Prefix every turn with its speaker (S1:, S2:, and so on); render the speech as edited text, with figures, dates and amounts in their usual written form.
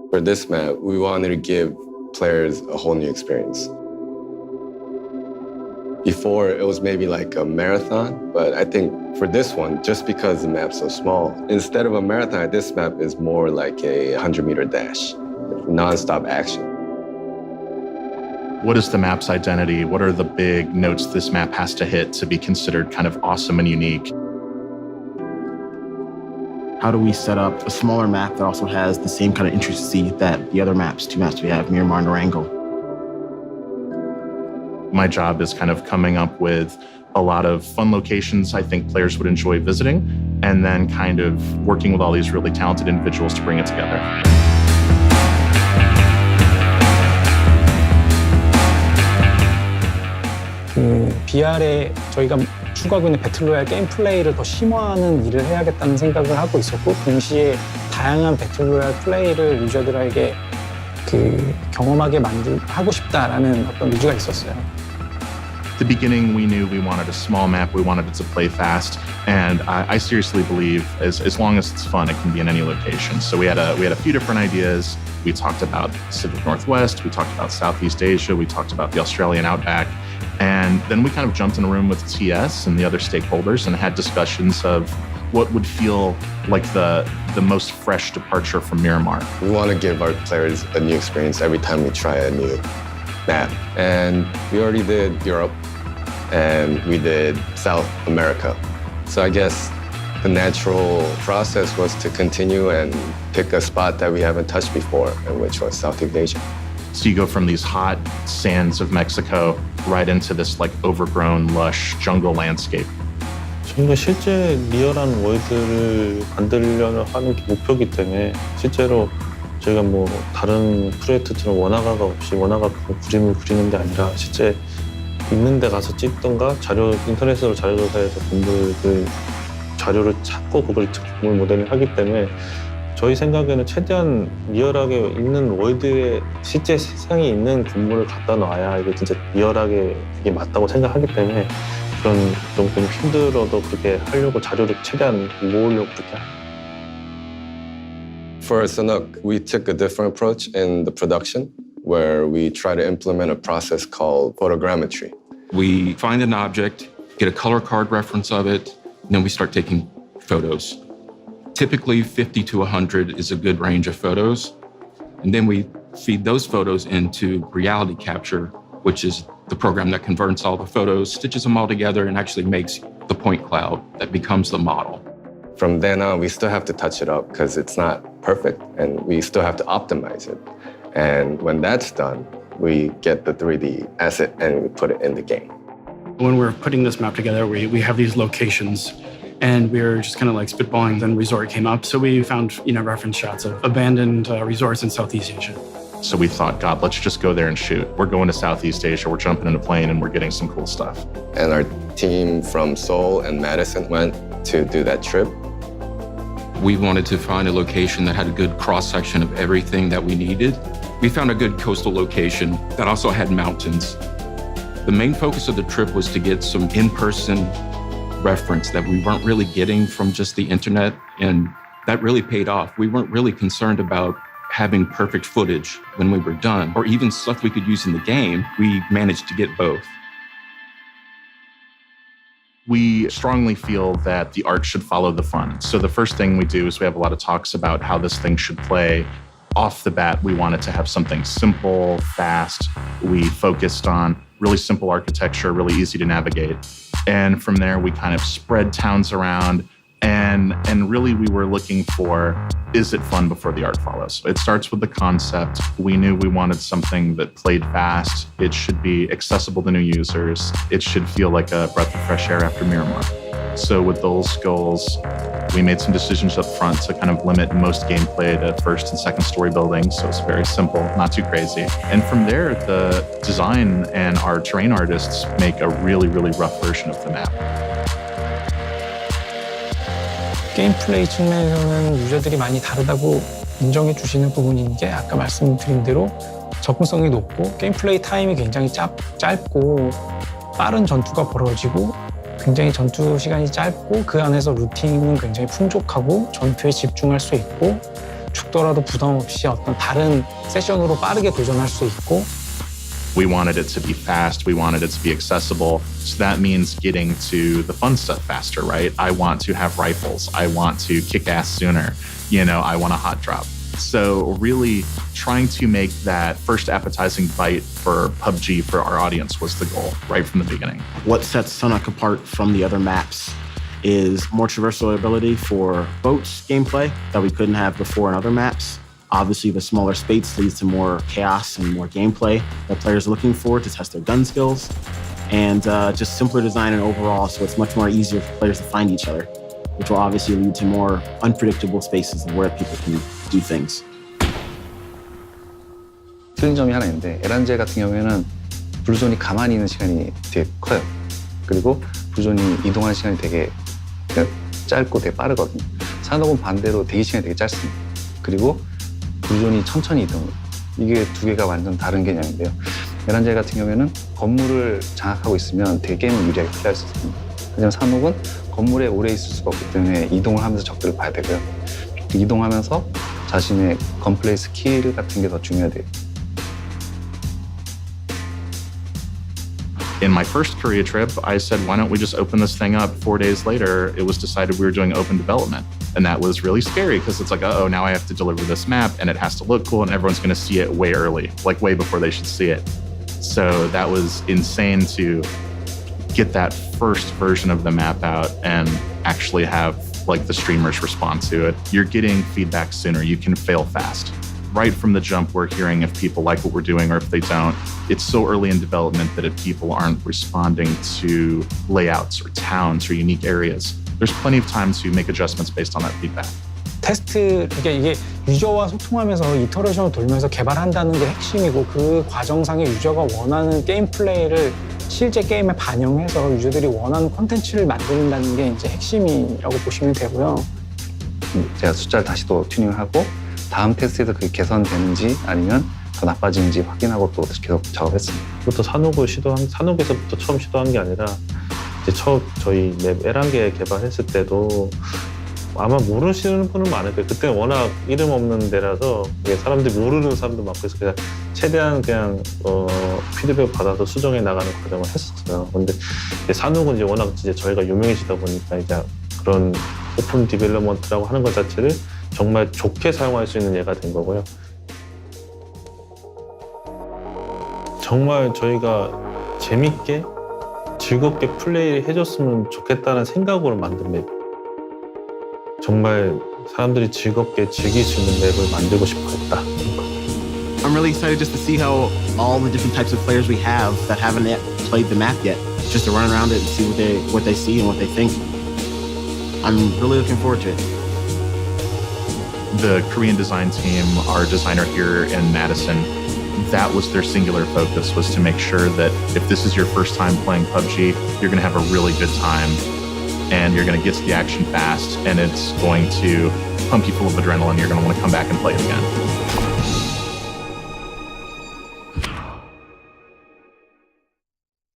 S1: For this map, we wanted to give players a whole new experience. Before, it was maybe like a marathon, but I think for this one, just because the map's so small, instead of a marathon, this map is more like a 100-meter dash, non-stop action.
S2: What is the map's identity? What are the big notes this map has to hit to be considered kind of awesome and unique?
S3: How do we set up a smaller map that also has the same kind of intricacy that the other maps, two maps we have, Miramar and Narango?
S2: My job is kind of coming up with a lot of fun locations I think players would enjoy visiting, and then kind of working with all these really talented individuals to bring it together.
S4: BR에 저희가 추구하고 있는 배틀로얄 게임 플레이를 더 심화하는 일을 해야겠다는 생각을 하고 있었고, 동시에 다양한 배틀로얄 플레이를 유저들에게 경험하게 하고 싶다라는 어떤 의지가 있었어요.
S2: At the beginning, we knew we wanted a small map, we wanted it to play fast, and I seriously believe as long as it's fun, it can be in any location. So we had a few different ideas. We talked about Pacific Northwest, we talked about Southeast Asia, we talked about the Australian outback, and then we kind of jumped in a room with TS and the other stakeholders and had discussions of what would feel like the most fresh departure from Miramar.
S1: We want to give our players a new experience every time we try a new map. And we already did Europe, and we did South America. So I guess the natural process was to continue and pick a spot that we haven't touched before, which was Southeast Asia.
S2: So you go from these hot sands of Mexico right into this like overgrown, lush jungle landscape.
S5: 저희가 실제 리얼한 월드를 만들려는 하는 게 목표이기 때문에 실제로 저희가 뭐 다른 프로젝트처럼 원화가가 없이 원화가 그림을 그리는 게 아니라 실제 있는 데 가서 찍던가 인터넷으로 자료 조사해서 건물들 자료를 찾고 그걸 건물 모델을 하기 때문에 저희 생각에는 최대한 리얼하게 있는 월드에 실제 세상에 있는 건물을 갖다 놔야 이게 진짜 리얼하게 이게 맞다고 생각하기 때문에 그런 좀 힘들어도 그렇게 하려고 자료를 최대한 모으려고 그렇게.
S1: For Sanhok, we took a different approach in the production, where we try to implement a process called photogrammetry.
S6: We find an object, get a color card reference of it, and then we start taking photos. Typically, 50 to 100 is a good range of photos. And then we feed those photos into reality capture, which is the program that converts all the photos, stitches them all together, and actually makes the point cloud that becomes the model.
S1: From then on, we still have to touch it up because it's not perfect, and we still have to optimize it. And when that's done, we get the 3D asset and we put it in the game.
S7: When we're putting this map together, we have these locations, and we were just kind of like spitballing, then resort came up. So we found, reference shots of abandoned resorts in Southeast Asia.
S2: So we thought, God, let's just go there and shoot. We're going to Southeast Asia, we're jumping in a plane, and we're getting some cool stuff.
S1: And our team from Seoul and Madison went to do that trip.
S6: We wanted to find a location that had a good cross-section of everything that we needed. We found a good coastal location that also had mountains. The main focus of the trip was to get some in-person reference that we weren't really getting from just the internet, and that really paid off. We weren't really concerned about having perfect footage when we were done, or even stuff we could use in the game. We managed to get both.
S2: We strongly feel that the art should follow the fun. So the first thing we do is we have a lot of talks about how this thing should play. Off the bat, we wanted to have something simple, fast. We focused on really simple architecture, really easy to navigate. And from there, we kind of spread towns around, and really we were looking for, is it fun before the art follows? It starts with the concept. We knew we wanted something that played fast. It should be accessible to new users. It should feel like a breath of fresh air after Miramar. So with those goals, we made some decisions up front to kind of limit most gameplay to first and second story buildings. So it's very simple, not too crazy. And from there, the design and our terrain artists make a really, really rough version of the map.
S4: 게임 플레이 측면에서는 유저들이 많이 다르다고 인정해 주시는 부분인 게 아까 말씀드린 대로 접근성이 높고 게임 플레이 타임이 굉장히 짧고 빠른 전투가 벌어지고 굉장히 전투 시간이 짧고 그 안에서 루팅은 굉장히 풍족하고 전투에 집중할 수 있고 죽더라도 부담 없이 어떤 다른 세션으로 빠르게 도전할 수 있고
S2: We wanted it to be fast. We wanted it to be accessible. So that means getting to the fun stuff faster, right? I want to have rifles. I want to kick ass sooner. You know, I want a hot drop. So really trying to make that first appetizing bite for PUBG for our audience was the goal right from the beginning.
S3: What sets Sanhok apart from the other maps is more traversal ability for boats gameplay that we couldn't have before in other maps. Obviously, the smaller space leads to more chaos and more gameplay that players are looking for to test their gun skills. And just simpler design and overall, so it's much more easier for players to find each other, which will obviously lead to more unpredictable spaces and where people can do things.
S8: 틀린 점이 하나 있는데 에란젤 같은 경우에는 블루존이 가만히 있는 시간이 되게 커요. 그리고 블루존이 이동하는 시간이 되게 짧고 되게 빠르거든요. 산옥은 반대로 대기 시간이 되게 짧습니다. 그리고 블루존이 천천히 이동해요. 이게 두 개가 완전 다른 개념인데요. 에란젤 같은 경우에는 건물을 장악하고 있으면 되게 게임을 유리하게 플레이할 수 있습니다. 하지만 산옥은 건물에 오래 있을 수가 없기 때문에 이동을 하면서 적들을 봐야 되고요. 이동하면서 자신의 건플레이 스킬 같은 게 더 중요해요.
S2: In my first Korea trip, I said, why don't we just open this thing up? 4 days later, it was decided we were doing open development. And that was really scary because it's like, uh-oh, now I have to deliver this map and it has to look cool and everyone's going to see it way early, like way before they should see it. So that was insane to get that first version of the map out and actually have like the streamers respond to it. You're getting feedback sooner. You can fail fast. Right from the jump, we're hearing if people like what we're doing or if they don't. It's so early in development that if people aren't responding to layouts or towns or unique areas, there's plenty of time to make adjustments based on that feedback.
S4: 테스트, 이게 유저와 소통하면서 이터레이션을 돌면서 개발한다는 게 핵심이고 그 과정상에 유저가 원하는 게임 플레이를 실제 게임에 반영해서 유저들이 원하는 콘텐츠를 만든다는 게 이제 핵심이라고 보시면 되고요.
S8: 제가 숫자를 다시 또 튜닝하고 다음 테스트에서 그게 개선되는지 아니면 더 나빠지는지 확인하고 또 계속 작업했습니다.
S5: 부터 산옥에서부터 처음 시도한 게 아니라 이제 처음 저희 맵 에란게 개발했을 때도 아마 모르시는 분은 많을 거예요. 그때는 워낙 이름 없는 데라서 사람들이 모르는 사람도 많고 해서 그냥 최대한 그냥 피드백 받아서 수정해 나가는 과정을 했었어요. 근데 산옥은 이제 워낙 이제 저희가 유명해지다 보니까 이제 그런 오픈 디벨롭먼트라고 하는 것 자체를 정말 좋게 사용할 수 있는 예가 된 거고요. 정말 저희가 재밌게 즐겁게 플레이를 해줬으면 좋겠다는 생각으로 만든 맵. 정말 사람들이 즐겁게 즐길 수 있는 맵을 만들고 싶어 했다.
S3: I'm really excited just to see how all the different types of players we have that haven't yet played the map yet, just to run around it and see what they see and what they think. I'm really looking forward to it.
S2: The Korean design team, our designer here in Madison, that was their singular focus, was to make sure that if this is your first time playing PUBG, you're going to have a really good time and you're going to get to the action fast and it's going to pump you full of adrenaline. You're going to want to come back and play it again.